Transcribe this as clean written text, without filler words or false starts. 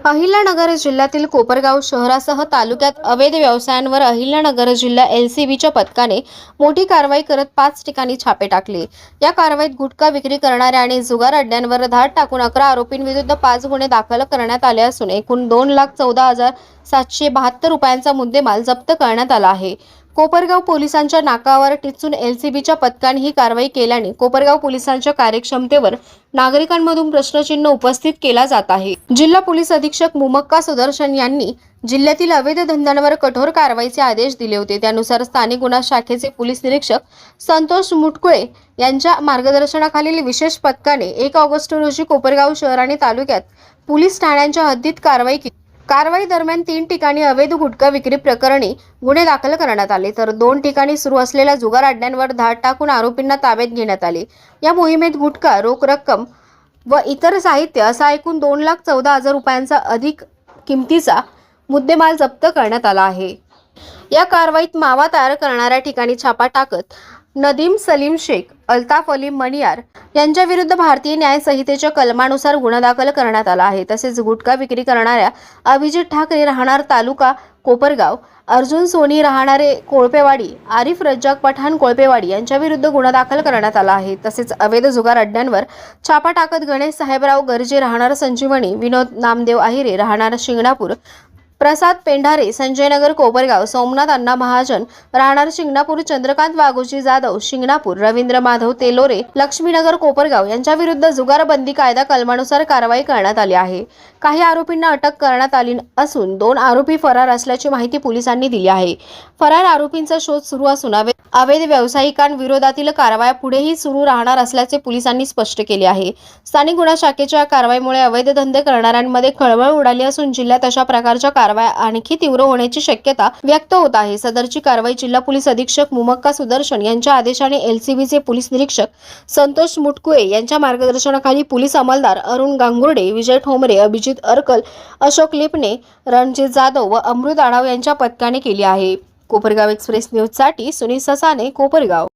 अहिल्यानगर जिल्ह्यातील कोपरगाव शहरासह तालुक्यात अवैध व्यवसायांवर अहिल्यानगर जिल्हा एलसीबीच्या पथकाने मोठी कारवाई करत 5 ठिकाणी छापे टाकले। या कारवाईत गुटखा विक्री करणाऱ्या आणि जुगार अड्ड्यांवर धाड टाकून 11 आरोपींविरुद्ध 5 गुन्हे दाखल करण्यात आले असून एकूण 2,14,772 रुपयांचा मुद्देमाल जप्त करण्यात आला आहे। कोपरगाव पोलिसांच्या नाकावर टिचून एलसीबीच्या पथकाने ही कारवाई केल्याने कोपरगाव पोलिसांच्या कार्यक्षमतेवर नागरिकांमधून प्रश्नचिन्ह उपस्थित केला जात आहे। जिल्हा पोलीस अधीक्षक मुमक्का सुदर्शन यांनी जिल्ह्यातील अवैध धंद्यांवर कठोर कारवाईचे आदेश दिले होते। त्यानुसार स्थानिक गुन्हा शाखेचे पोलीस निरीक्षक संतोष मुटकुळे यांच्या मार्गदर्शनाखालील विशेष पथकाने 1 ऑगस्ट रोजी कोपरगाव शहर आणि तालुक्यात पोलीस ठाण्यांच्या हद्दीत कारवाई केली। कारवाई दरम्यान 3 ठिकाणी अवैध गुटखा विक्री प्रकरणी गुन्हे दाखल करण्यात आले, तर 2 ठिकाणी सुरू असलेल्या जुगार अड्ड्यांवर धाड टाकून आरोपींना ताब्यात घेण्यात आले। या मोहिमेत गुटखा, रोख रक्कम व इतर साहित्य असा एकूण 2,14,000 रुपयांचा अधिक किमतीचा मुद्देमाल जप्त करण्यात आला आहे। या कारवाईत मावा तयार करणाऱ्या ठिकाणी छापा टाकत नदीम सलीम शेख, अल्ताफ अली मनियार यांच्या विरुद्ध भारतीय न्याय संहितेच्या कलमानुसार गुन्हा दाखल करण्यात आला आहे। तसेच गुटखा विक्री करणाऱ्या अभिजित ठाकरे राहणार तालुका कोपरगाव, अर्जुन सोनी राहणारे कोळपेवाडी, आरिफ रज्जाक पठाण कोळपेवाडी यांच्या विरुद्ध गुन्हा दाखल करण्यात आला आहे। तसेच अवैध जुगार अड्ड्यांवर छापा टाकत गणेश साहेबराव गरजे राहणार संजीवनी, विनोद नामदेव आहिरे राहणार शिंगणापूर, प्रसाद पेंढारे संजयनगर कोपरगाव, सोमनाथ अण्णा महाजन राहणार शिंगणापूर, चंद्रकांत वाघोजी जाधव शिंगणापूर, रवींद्र माधव तेलोरे लक्ष्मीनगर कोपरगाव यांच्या विरुद्ध जुगारबंदी कायदा कलमानुसार कारवाई करण्यात आली आहे। काही आरोपींना अटक करण्यात आली असून 2 आरोपी फरार असल्याची माहिती पोलिसांनी दिली आहे। फरार आरोपींचा शोध सुरू असून अवैध व्यावसायिकांविरोधातील कारवाया पुढेही सुरू राहणार असल्याचे पोलिसांनी स्पष्ट केले आहे। स्थानिक गुन्हा शाखेच्या कारवाईमुळे अवैध धंदे करणाऱ्यांमध्ये खळबळ उडाली असून जिल्ह्यात अशा प्रकारच्या कारवाया आणखी तीव्र होण्याची शक्यता व्यक्त होत आहे। सदरची कारवाई जिल्हा पोलीस अधीक्षक मुमक्का सुदर्शन यांच्या आदेशाने एलसीबीचे पोलीस निरीक्षक संतोष मुटकुळे यांच्या मार्गदर्शनाखाली पोलीस अंमलदार अरुण गांगुर्डे, विजय ठोंबरे, अभिजित अरकल, अशोक लिपणे, रणजित जाधव व अमृत आढाव यांच्या पथकाने केली आहे। कोपरगाव एक्सप्रेस न्यूजसाठी सुनील ससाने, कोपरगाव।